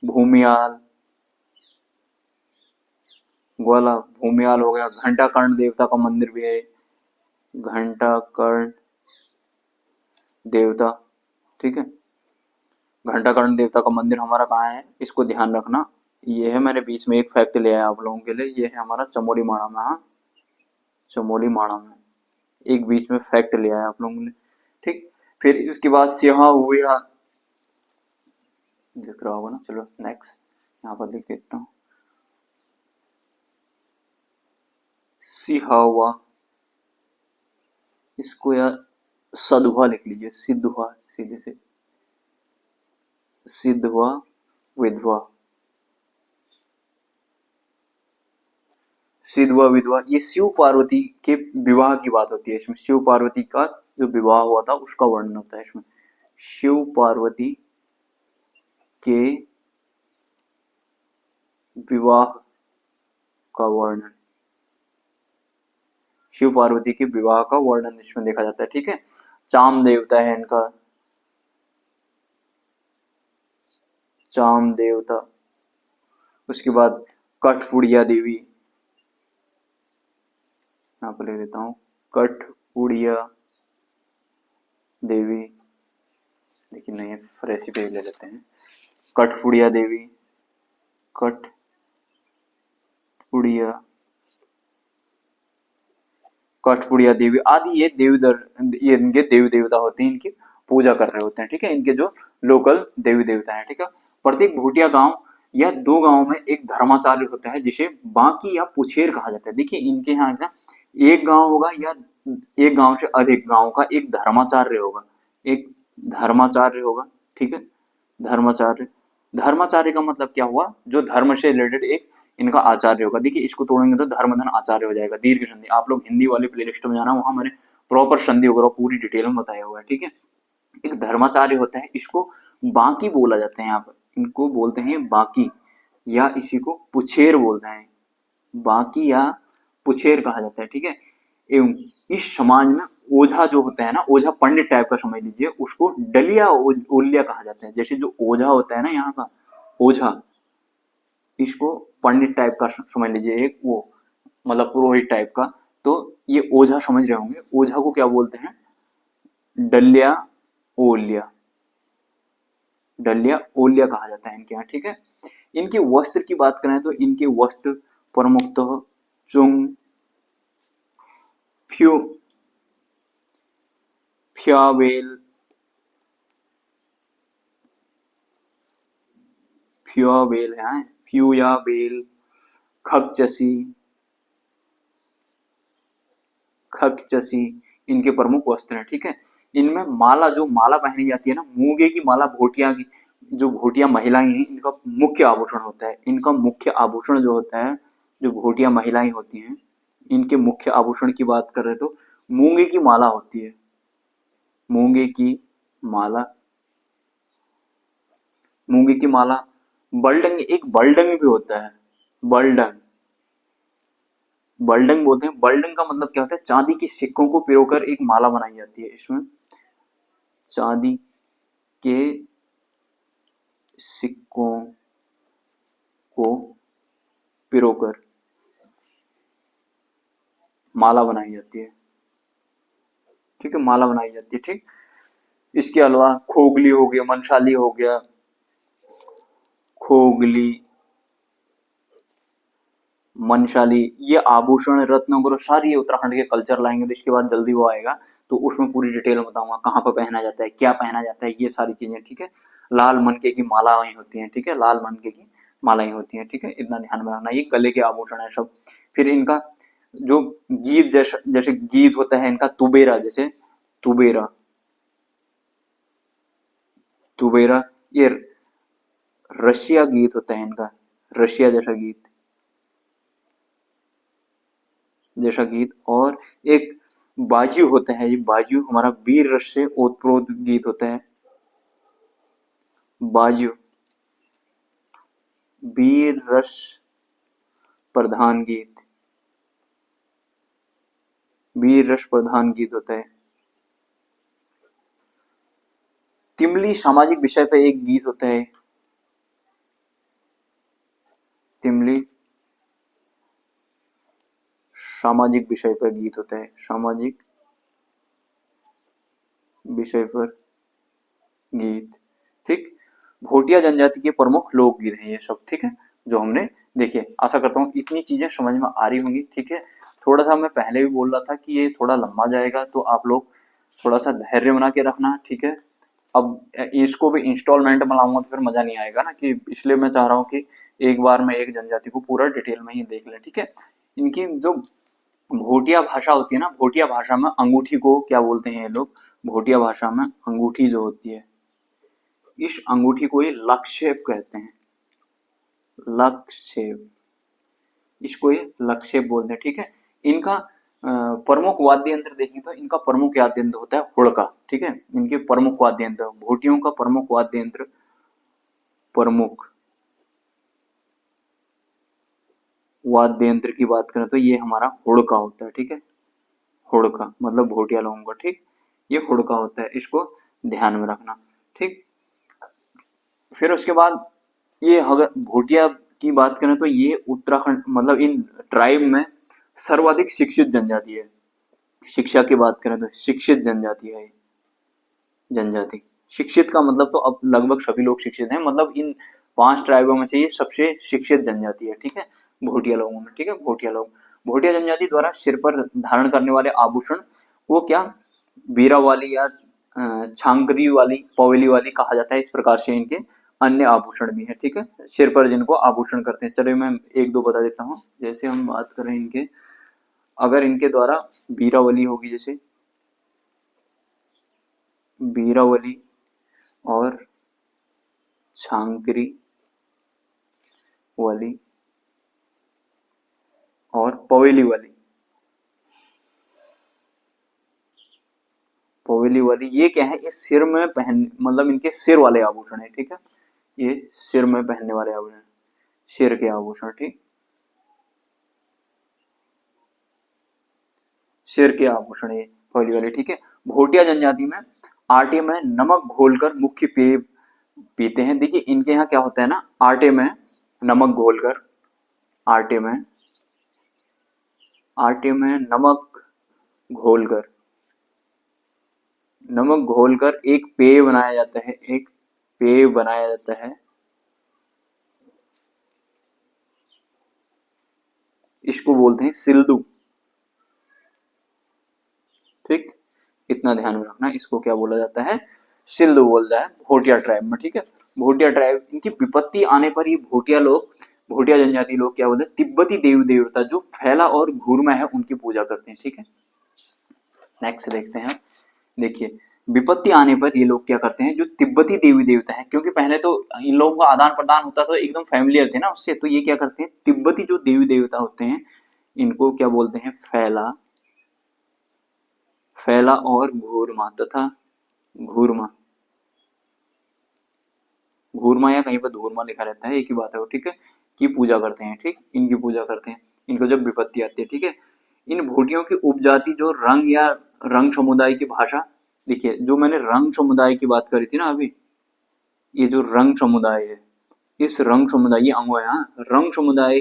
भूमियाल, ग्वाला भूमियाल हो गया। घंटा कर्ण देवता का मंदिर भी है, घंटा कर्ण देवता, ठीक है। घंटा कर्ण देवता का मंदिर हमारा कहाँ है, इसको ध्यान रखना। ये है, मैंने बीच में एक फैक्ट लिया है आप लोगों के लिए, ये है हमारा चमोली माड़ा में। हाँ, चमोली माड़ा में एक बीच में फैक्ट लिया है आप लोगों ने, ठीक। फिर इसके बाद सिहा हुआ, दिख रहा होगा ना, चलो नेक्स्ट यहाँ पर लिख देता हूँ। सिहावा, इसको यार सदुआ लिख लीजिए, सिद्धुआ सीधे से, सिद्धवा विधवा, सिद्धवा विधवा। ये शिव पार्वती के विवाह की बात होती है इसमें। शिव पार्वती का जो विवाह हुआ था उसका वर्णन होता है इसमें। शिव पार्वती के विवाह का वर्णन, शिव पार्वती के विवाह का वर्णन इसमें देखा जाता है, ठीक है। चाम देवता है इनका, चाम देवता। उसके बाद कठपुड़िया देवी, यहाँ पर लिख देता हूँ कठपुड़िया देवी, लेकिन नहीं फ्रेश ही पेज ले लेते हैं। कठपुड़िया देवी, कठपुड़िया, कठपुड़िया देवी आदि, ये ये इनके देवी देवता होते हैं, इनकी पूजा कर रहे होते हैं, ठीक है। इनके जो लोकल देवी देवता हैं, ठीक है। प्रत्येक भूटिया गांव या दो गांव में एक धर्माचार्य होता है जिसे बांकी या पुछेर कहा जाता है। देखिए इनके यहाँ ना एक गांव होगा या एक गांव से अधिक गांव का एक धर्माचार्य होगा, एक धर्माचार्य होगा, ठीक है। धर्माचार्य, धर्माचार्य का मतलब क्या हुआ, जो धर्म से रिलेटेड एक इनका आचार्य होगा। देखिए इसको तोड़ेंगे तो धर्मधन आचार्य हो जाएगा, दीर्घ संधि। आप लोग हिंदी वाले प्लेलिस्ट में जाना, वहां मैंने प्रॉपर संधि वगैरह पूरी डिटेल में बताया हुआ है, ठीक है। एक धर्माचार्य होता है, इसको बाकी बोला जाता है यहाँ पर, इनको बोलते हैं बाकी, या इसी को पुछेर बोलते हैं, बाकी या पुछेर कहा जाता है, ठीक है। एवं इस समाज में ओझा जो होता है ना, ओझा पंडित टाइप का समझ लीजिए, उसको डलिया ओलिया कहा जाता है। जैसे जो ओझा होता है ना यहाँ का ओझा, इसको पंडित टाइप का समझ लीजिए, एक वो मतलब पुरोहित टाइप का। तो ये ओझा समझ रहे होंगे, ओझा को क्या बोलते हैं, डलिया ओलिया, डलिया ओलिया कहा जाता है इनके यहाँ, ठीक है। इनके वस्त्र की बात करें तो इनके वस्त्र प्रमुखतः चुंग, फ्यू, फ्यावेल, फ्यावेल है, फ्यूयावेल, खगचसी, खगचसी इनके प्रमुख वस्त्र हैं, ठीक है। इनमें माला, जो माला पहनी जाती है ना, मूंगे की माला, भोटिया की, जो भोटिया महिलाएं हैं इनका मुख्य आभूषण होता है। इनका मुख्य आभूषण जो होता है, जो भोटिया महिलाएं होती हैं, इनके मुख्य आभूषण की बात करें तो मूंगे की माला होती है, मूंगे की माला, मूंगे की माला। बलडंग, एक बलडंग भी होता है, बलडंग, बलडंग बोलते हैं। बलडंग का मतलब क्या होता है, चांदी के सिक्कों को पिरोकर एक माला बनाई जाती है। इसमें चांदी के सिक्कों को पिरोकर माला बनाई जाती है, ठीक है, माला बनाई जाती है, ठीक। इसके अलावा खोगली हो गया, मनशाली हो गया, खोगली, मनशाली, ये आभूषण रत्न वगैरह सारी उत्तराखंड के कल्चर लाएंगे तो इसके बाद जल्दी वो आएगा, तो उसमें पूरी डिटेल में बताऊंगा कहाँ पर पहना जाता है, क्या पहना जाता है, ये सारी चीजें, ठीक है। लाल मनके की मालाएं होती हैं, ठीक है, लाल मनके की मालाएं होती हैं, ठीक है, इतना ध्यान में रखना। ये गले के आभूषण है सब। फिर इनका जो गीत, जैसे जैसे गीत होता है इनका तुबेरा, जैसे तुबेरा, तुबेरा, ये रशिया गीत होता है इनका, रशिया जैसा गीत, जैसा गीत। और एक बाजू होता है, ये बाजू हमारा वीर रस से ओतप्रोत गीत होता है। बाजू वीर रस प्रधान गीत, वीर रस प्रधान गीत होता है। तिमली सामाजिक विषय पर एक गीत होता है। तिमली सामाजिक विषय पर गीत होता है, सामाजिक विषय पर गीत। ठीक, भोटिया जनजाति के प्रमुख लोकगीत हैं ये सब। ठीक है, जो हमने देखे। आशा करता हूँ इतनी चीजें समझ में आ रही होंगी। ठीक है, थोड़ा सा मैं पहले भी बोल रहा था कि ये थोड़ा लंबा जाएगा, तो आप लोग थोड़ा सा धैर्य बना के रखना। ठीक है, अब इसको भी इंस्टॉलमेंट में लाऊंगा तो फिर मजा नहीं आएगा ना, कि इसलिए मैं चाह रहा हूँ कि एक बार में एक जनजाति को पूरा डिटेल में ही देख लें। ठीक है, इनकी जो भोटिया भाषा होती है ना, भोटिया भाषा में अंगूठी को क्या बोलते हैं ये लोग, भोटिया भाषा में अंगूठी जो होती है, इस अंगूठी को ये लक्षेप कहते हैं। लक्षेप, इसको ये लक्षेप बोलते हैं। ठीक है, इनका प्रमुख वाद्य यंत्र देखें तो इनका प्रमुख वाद्य यंत्र होता है हुड़का। ठीक है, इनके प्रमुख वाद्य यंत्र, भोटियों का प्रमुख वाद्य यंत्र, प्रमुख वाद्य यंत्र की बात करें तो ये हमारा हुड़का होता है। ठीक है, हुड़का मतलब भोटिया लोगों का। ठीक, ये हुड़का होता है, इसको ध्यान में रखना। ठीक, फिर उसके बाद ये अगर भोटिया की बात करें तो ये उत्तराखंड मतलब इन ट्राइब में सर्वाधिक शिक्षित जनजाति है। शिक्षा की बात करें तो शिक्षित जनजाति है। जनजाति शिक्षित का मतलब तो अब लगभग सभी लोग शिक्षित हैं, मतलब इन 5 ट्राइबों में से ये सबसे शिक्षित जनजाति है। ठीक है, भोटिया लोगों में। ठीक है, भोटिया लोग, भोटिया जनजाति द्वारा सिर पर धारण करने वाले आभूषण वो क्या बीरा वाली या छांगरी वाली, पवेली वाली कहा जाता है। इस प्रकार से इनके अन्य आभूषण भी है। ठीक है, सिर पर जिनको आभूषण करते हैं। चलिए मैं एक दो बता देता हूँ। जैसे हम बात करें इनके, अगर इनके द्वारा बीरावली होगी, जैसे बीरावली और छांकरी वाली और पवेली वाली, पवेली वाली ये क्या है, ये सिर में पहन मतलब इनके सिर वाले आभूषण है। ठीक है, ये सिर में पहनने वाले आभूषण, सिर के आभूषण। ठीक, सिर के आभूषण ये पवेली वाले। ठीक है, भोटिया जनजाति में आटे में नमक घोलकर मुख्य पेय पीते हैं। देखिए इनके यहाँ क्या होता है ना, आटे में नमक घोलकर, आटे में नमक घोलकर, नमक घोलकर एक पेय बनाया जाता है, एक पेय बनाया जाता है। इसको बोलते हैं सिल्दू। ठीक, इतना ध्यान में रखना, इसको क्या बोला जाता है, सिल्दू बोलता है भोटिया ट्राइब में। ठीक है, भोटिया ट्राइब, इनकी विपत्ति आने पर ये भोटिया लोग, भोटिया जनजाति लोग क्या बोलते हैं, तिब्बती देवी देवता जो फैला और घूरमा है उनकी पूजा करते हैं। ठीक है, नेक्स्ट देखते हैं। देखिए विपत्ति आने पर ये लोग क्या करते हैं, जो तिब्बती देवी देवता है, क्योंकि पहले तो इन लोगों का आदान प्रदान होता तो एकदम फैमिलियर थे ना उससे, तो ये क्या करते हैं, तिब्बती जो देवी देवता होते हैं इनको क्या बोलते हैं, फैला, फैला और घूरमा तथा घूरमा, घूरमा या कहीं पर धूरमा लिखा रहता है, एक ही बात है वो। ठीक है, की पूजा करते हैं। ठीक, इनकी पूजा करते हैं, इनको जब विपत्ति आती है। ठीक है, इन भोटियों की उपजाति जो रंग या रंग समुदाय की भाषा, देखिए जो मैंने रंग समुदाय की बात करी थी ना अभी, ये जो रंग समुदाय है, इस रंग समुदाय, ये अंग है, हाँ, रंग समुदाय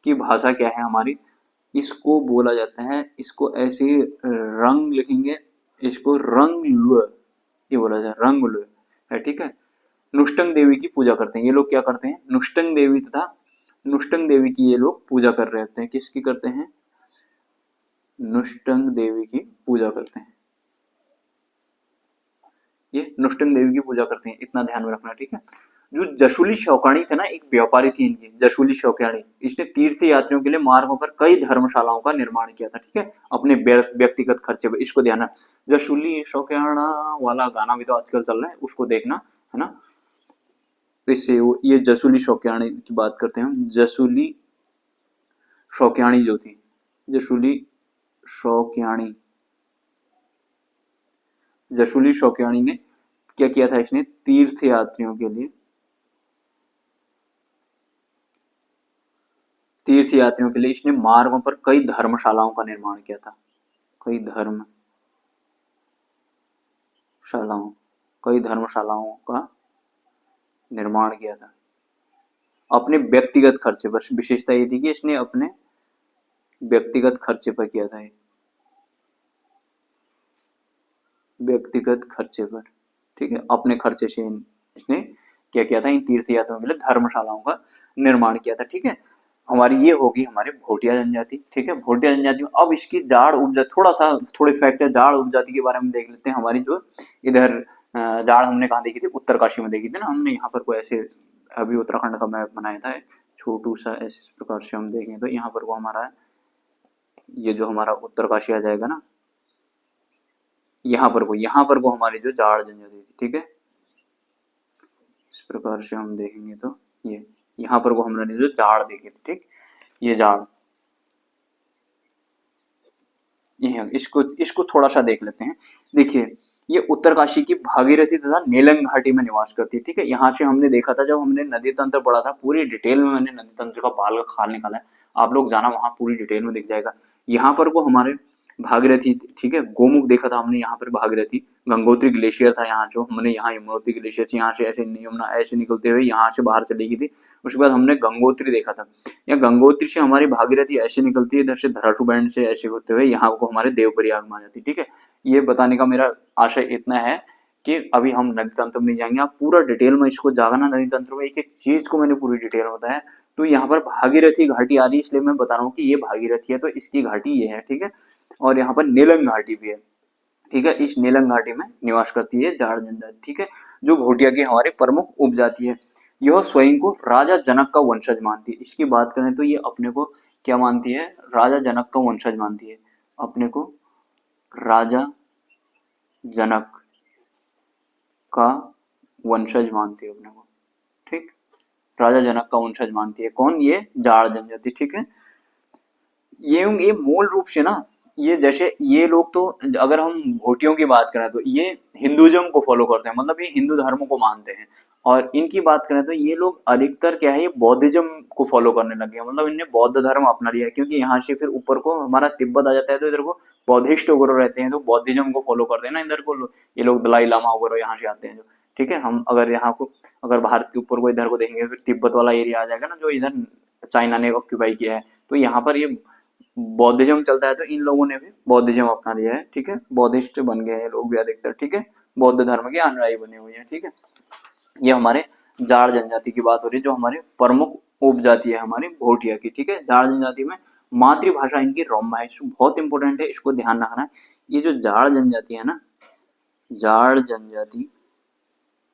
की भाषा क्या है हमारी, इसको बोला जाता है, इसको ऐसे ही रंग लिखेंगे, इसको रंग लुए, ये बोला जाता है, रंग लुए है। ठीक है, नुष्टंग देवी की पूजा करते हैं ये लोग, क्या करते हैं, नुष्टंग देवी तथा नुष्टंग देवी की ये लोग पूजा कर रहे होते हैं। किसकी करते हैं, नुष्टंग देवी की पूजा करते हैं, ये नुष्टंग देवी की पूजा करते हैं, इतना ध्यान में रखना। ठीक है, जो जशुली शौकाणी थे ना, एक व्यापारी थी इनकी, जशुली शौकाणी, इसने तीर्थ यात्रियों के लिए मार्गों पर कई धर्मशालाओं का निर्माण किया था। ठीक है, अपने व्यक्तिगत खर्चे पर, इसको ध्यान, जशुली शौकाना वाला गाना भी तो आजकल चल रहा है, उसको देखना है ना। तो इससे ये जसूली शौकियाणी की बात करते हैं हम, जसूली शौकियाणी जो थी, जसूली शौकियाणी, जशुली शौकियानी ने क्या किया था, इसने तीर्थ यात्रियों के लिए, तीर्थ यात्रियों के लिए इसने मार्गों पर कई धर्मशालाओं का निर्माण किया था। कई धर्मशालाओं कई धर्मशालाओं का निर्माण किया था अपने व्यक्तिगत खर्चे पर। विशेषता ये थी कि इसने अपने व्यक्तिगत खर्चे पर किया था, व्यक्तिगत खर्चे पर, ठीक है, अपने खर्चे से इसने क्या किया था, इन तीर्थ यात्रियों के लिए धर्मशालाओं का निर्माण किया था, ठीक है। हमारी ये होगी हमारे भोटिया जनजाति, ठीक है। भोटिया जनजाति में अब इसकी जाड़ उपजाति, थोड़े फैक्ट है जाड़ उपजाति के बारे में देख लेते हैं। हमारी जो इधर जाड़ हमने कहा देखी थी, उत्तरकाशी में देखी थी ना हमने। यहाँ पर कोई ऐसे अभी उत्तराखंड का मैप बनाया था छोटू सा, इस प्रकार से हम देखें तो यहाँ पर वो हमारा, ये जो हमारा उत्तरकाशी आ जाएगा ना, यहाँ पर वो हमारी जो जाड़ जनजाति थी, ठीक है। इस प्रकार से हम देखेंगे तो ये यहाँ पर वो हमने जो जाड़ देखी थी, ठीक, ये जाड़, ये इसको थोड़ा सा देख लेते हैं। देखिए ये उत्तरकाशी की भागीरथी तथा नेलंग घाटी में निवास करती है, ठीक है। यहाँ से हमने देखा था जब हमने नदी तंत्र पढ़ा था, पूरी डिटेल में मैंने नदी तंत्र का बाल का खाल निकाला है, आप लोग जाना वहां पूरी डिटेल में दिख जाएगा। यहाँ पर वो हमारे भागीरथी, ठीक है, गोमुख देखा था हमने, यहाँ पर भागीरथी, गंगोत्री ग्लेशियर था यहाँ, जो हमने यहाँ यमुनोत्री ग्लेशियर से यहाँ से ऐसे यमुना ऐसे निकलते हुए यहाँ से बाहर चली गई थी। उसके बाद हमने गंगोत्री देखा था, या गंगोत्री से हमारी भागीरथी ऐसे निकलती है इधर से धरासू बैंड से ऐसे होते हुए यहाँ को हमारे देवप्रयाग में आ जाती है, ठीक है। ये बताने का मेरा आशय इतना है कि अभी हम नदी तंत्र में नहीं जाएंगे, आप पूरा डिटेल में इसको जागना, नदी तंत्र में एक एक चीज को मैंने पूरी डिटेल में बताया। तो यहाँ पर भागीरथी घाटी आ रही है, इसलिए मैं बता रहा हूँ कि ये भागीरथी है तो इसकी घाटी ये है, ठीक है। और यहाँ पर नीलंग घाटी भी है, ठीक है। इस नीलंग घाटी में निवास करती है जाड़ जनजाति, ठीक है, जो भोटिया की हमारे प्रमुख उपजाति है। यह स्वयं को राजा जनक का वंशज मानती है। इसकी बात करें तो ये अपने को क्या मानती है, राजा जनक का वंशज मानती है, अपने को राजा जनक का वंशज मानती है अपने को, ठीक, राजा जनक का वंशज मानती है। कौन, ये जाड़ जनजाति, ठीक है। ये मूल रूप से ना, ये जैसे ये लोग तो, अगर हम भोटियों की बात करें तो ये हिंदुइज्म को फॉलो करते हैं, मतलब ये हिंदू धर्म को मानते हैं। और इनकी बात करें तो ये लोग अधिकतर क्या है, ये बौद्धिज्म को फॉलो करने लगे हैं, मतलब इनने बौद्ध धर्म अपना लिया है, क्योंकि यहाँ से फिर ऊपर को हमारा तिब्बत आ जाता है तो इधर को बौद्धिस्ट वगैरह रहते हैं, तो बौद्धिज्म को फॉलो करते हैं ना इधर को ये लोग, दलाई लामा वगैरह यहाँ से आते हैं जो, ठीक है। हम अगर यहाँ को, अगर भारत के ऊपर को इधर को देखेंगे, फिर तिब्बत वाला एरिया आ जाएगा ना जो इधर चाइना ने ऑक्यूपाई किया है, तो यहाँ पर ये बौद्धिज्म चलता है, तो इन लोगों ने भी बौद्धिज्म अपना लिया है, ठीक है। बौद्धिस्ट बन गए हैं लोग भी अधिकतर, ठीक है, बौद्ध धर्म के अनुयायी बने हुए हैं, ठीक है। ये हमारे जाड़ जनजाति की बात हो रही है, जो हमारे प्रमुख उपजाति है हमारी भोटिया की, ठीक है। जाड़ जनजाति में मातृभाषा इनकी रोम्बा है, बहुत इंपॉर्टेंट है, इसको ध्यान रखना है। ये जो जाड़ जनजाति है ना, जाड़ जनजाति,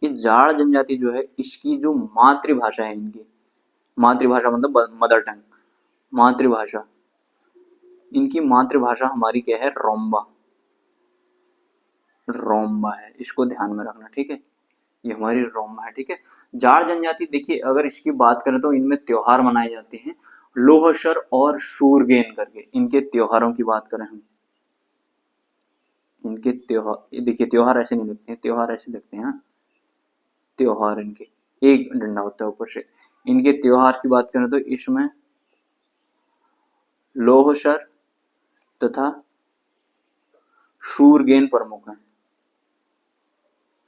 ये जाड़ जनजाति जो है, इसकी जो मातृभाषा है, इनकी मातृभाषा मतलब मदर टंग, मातृभाषा, इनकी मातृभाषा हमारी क्या है, रोम्बा, रोम्बा है, इसको ध्यान में रखना, ठीक है। ये हमारी रोम्बा है, ठीक है। जाड़ जनजाति देखिए, अगर इसकी बात करें तो इनमें त्योहार मनाए जाते हैं, लोहशर और शूरगेन करके, इनके त्योहारों की बात करें हम, इनके त्योहार देखिए, त्योहार ऐसे नहीं लिखते हैं, त्योहार ऐसे लिखते हैं, त्योहार इनके एक डंडा होता है ऊपर से। इनके त्योहार की बात करें तो इसमें लोहशर तथा शूरगेन प्रमुख है,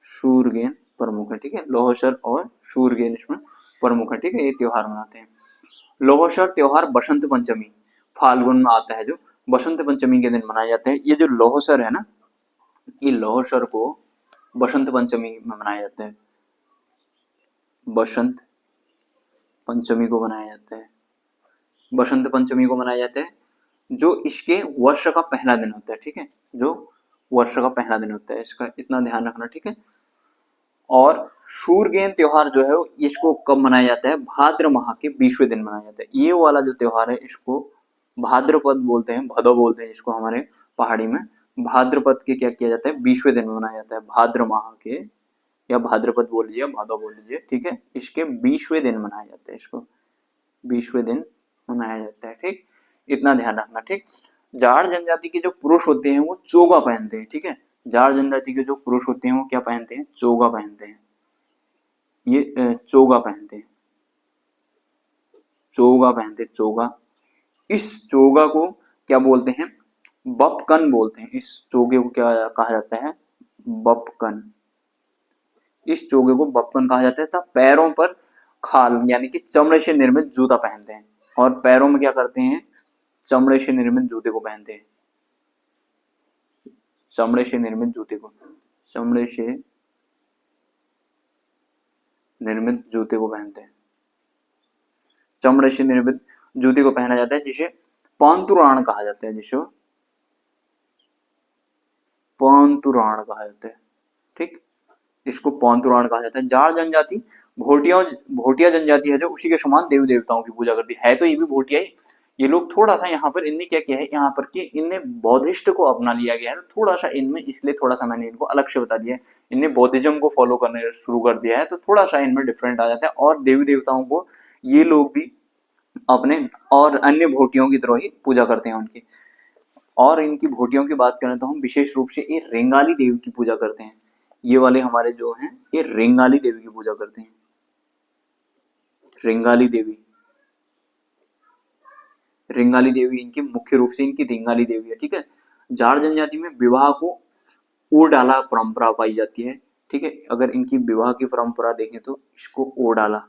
शूरगेन प्रमुख है, ठीक है। लोहशर और शूरगेन इसमें प्रमुख है, ठीक है, ये त्योहार मनाते हैं। लोहशर त्योहार बसंत पंचमी, फाल्गुन में आता है, जो बसंत पंचमी के दिन मनाए जाते हैं। ये जो लोहशर है ना, ये लोहशर को बसंत पंचमी में मनाया जाता है, बसंत पंचमी को मनाया जाता है, बसंत पंचमी को मनाया जाता है, जो इसके वर्ष का पहला दिन होता है, ठीक है, जो वर्ष का पहला दिन होता है, इसका इतना ध्यान रखना, ठीक है। और शूरगेन त्योहार जो है इसको कब मनाया जाता है, भाद्र माह के 20वें दिन मनाया जाता है। ये वाला जो त्योहार है इसको भाद्रपद बोलते हैं, भदौ बोलते हैं जिसको हमारे पहाड़ी में। भाद्रपद के क्या किया जाता है, 20वें दिन मनाया जाता है, भाद्र माह के, या भाद्रपद बोल लीजिए, भादौ बोल लीजिए, ठीक है। इसके 20वें दिन मनाया जाता है, इसको 20वें दिन मनाया जाता है, ठीक, इतना ध्यान रखना, ठीक। जाड़ जनजाति के जो पुरुष होते हैं वो चोगा पहनते हैं, ठीक है, जाट जनजाति के जो पुरुष होते हैं वो क्या पहनते हैं, चोगा पहनते हैं। ये चोगा पहनते हैं, चोगा पहनते हैं, चोगा। इस चोगा को क्या बोलते हैं, बपकन बोलते हैं। इस चोगे को क्या कहा जाता है, बपकन। इस चोगे को बपकन कहा जाता है। तब पैरों पर खाल यानी कि चमड़े से निर्मित जूता पहनते हैं, और पैरों में क्या करते हैं, चमड़े से निर्मित जूते को पहनते हैं, चमड़े से निर्मित जूते को, चमड़े से निर्मित जूते को पहनते हैं। चमड़े से निर्मित जूते को पहना जाता है जिसे पांतुराण कहा जाता है, जिसे पांतुराण कहा जाता है। ठीक, इसको पांतुराण कहा जाता है। जाट जनजाति भोटिया जनजाति है जो उसी के समान देवी देवताओं की पूजा करती है। तो ये भी भोटिया ही। ये लोग थोड़ा सा यहाँ पर इनने क्या किया है, यहाँ पर कि इनने बौद्धिस्ट को अपना लिया गया है, तो थोड़ा सा इनमें, इसलिए थोड़ा सा मैंने इनको अलग से बता दिया है। इनने बौद्धिज्म को फॉलो करने शुरू कर दिया है, तो थोड़ा सा इनमें डिफरेंट आ जाता है। और देवी देवताओं को ये लोग भी अपने और अन्य भोटियों की तरह ही पूजा करते हैं उनकी। और इनकी भोटियों की बात करें तो हम विशेष रूप से ये रेंगाली देवी की पूजा करते हैं। ये वाले हमारे जो हैं ये रेंगाली देवी की पूजा करते हैं, रेंगाली देवी। रेंगाली देवी इनकी मुख्य रूप से इनकी रेंगाली देवी है। ठीक है, जाट जनजाति में विवाह को ओडाला परंपरा पाई जाती है। ठीक है, अगर इनकी विवाह की परंपरा देखें तो इसको ओडाला,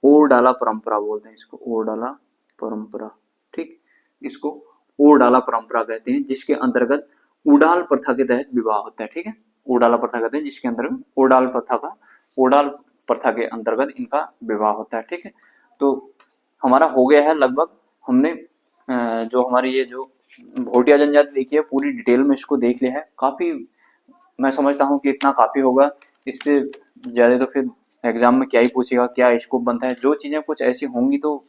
ओडाला परंपरा बोलते हैं, इसको ओडाला परंपरा। ठीक, इसको ओडाला परंपरा कहते हैं, जिसके अंतर्गत उडाल प्रथा के तहत विवाह होता है। ठीक है, ओडाला प्रथा कहते हैं जिसके अंतर्गत ओडाल प्रथा के अंतर्गत इनका विवाह होता है। ठीक है, तो हमारा हो गया है लगभग। हमने जो हमारी ये जो भोटिया जनजाति देखी है पूरी डिटेल में इसको देख लिया है। काफी, मैं समझता हूँ कि इतना काफी होगा। इससे ज्यादा तो फिर एग्जाम में क्या ही पूछेगा, क्या स्कोप बनता है। जो चीजें कुछ ऐसी होंगी तो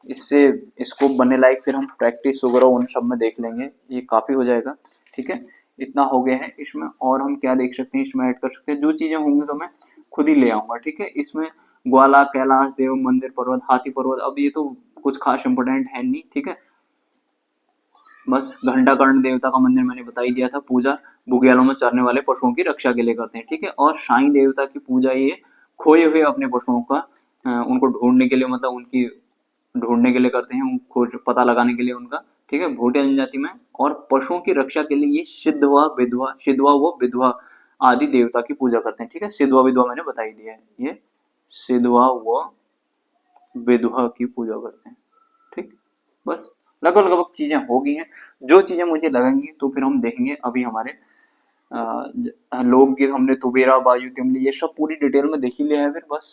इससे स्कोप बनने लायक फिर हम प्रैक्टिस वगैरह उन सब में देख लेंगे, ये काफी हो जाएगा। ठीक है, इतना हो गया है इसमें। और हम क्या देख सकते हैं, इसमें ऐड कर सकते हैं, जो चीजें होंगी तो मैं खुद ही ले आऊंगा। ठीक है, इसमें ग्वाला, कैलाश देव मंदिर पर्वत, हाथी पर्वत, अब ये तो कुछ खास इंपोर्टेंट है नहीं। ठीक है, बस घंटाकर्ण देवता का मंदिर मैंने बता ही दिया था, पूजा बुग्यालों में चरने वाले पशुओं की रक्षा के लिए करते हैं। ठीक है, और साईं देवता की पूजा ये खोए हुए अपने पशुओं का उनको ढूंढने के लिए, मतलब उनकी ढूंढने के लिए करते हैं, उनको पता लगाने के लिए उनका। ठीक है, भोटिया जनजाति में। और पशुओं की रक्षा के लिए ये सिद्धवा व विधवा आदि देवता की पूजा करते हैं। ठीक है, सिद्धवा विधवा मैंने बता ही दिया है, ये सिद्धवा व विधवा की पूजा करते हैं। ठीक, बस लगभग लगभग चीजें हो गई हैं। जो चीजें मुझे लगेंगी तो फिर हम देखेंगे। अभी हमारे लोकगीत हमने तुबेरा, बाजू, तिमली, ये सब पूरी डिटेल में देख ही लिया है। फिर बस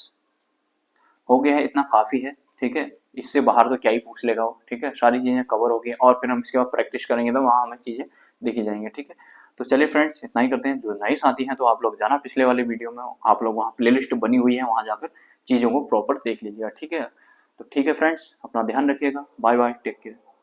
हो गया है, इतना काफी है। ठीक है, इससे बाहर तो क्या ही पूछ लेगा वो। ठीक है, सारी चीजें कवर हो गई और फिर हम इसके बाद प्रैक्टिस करेंगे तो वहां हमें चीजें दिखी जाएंगी। ठीक है, तो चलिए फ्रेंड्स, इतना ही करते हैं। जो नए साथी हैं तो आप लोग जाना पिछले वाले वीडियो में, आप लोग वहाँ प्लेलिस्ट बनी हुई है, वहां जाकर चीजों को प्रॉपर देख लीजिएगा। ठीक है, तो ठीक है फ्रेंड्स, अपना ध्यान रखिएगा। Bye bye, take care.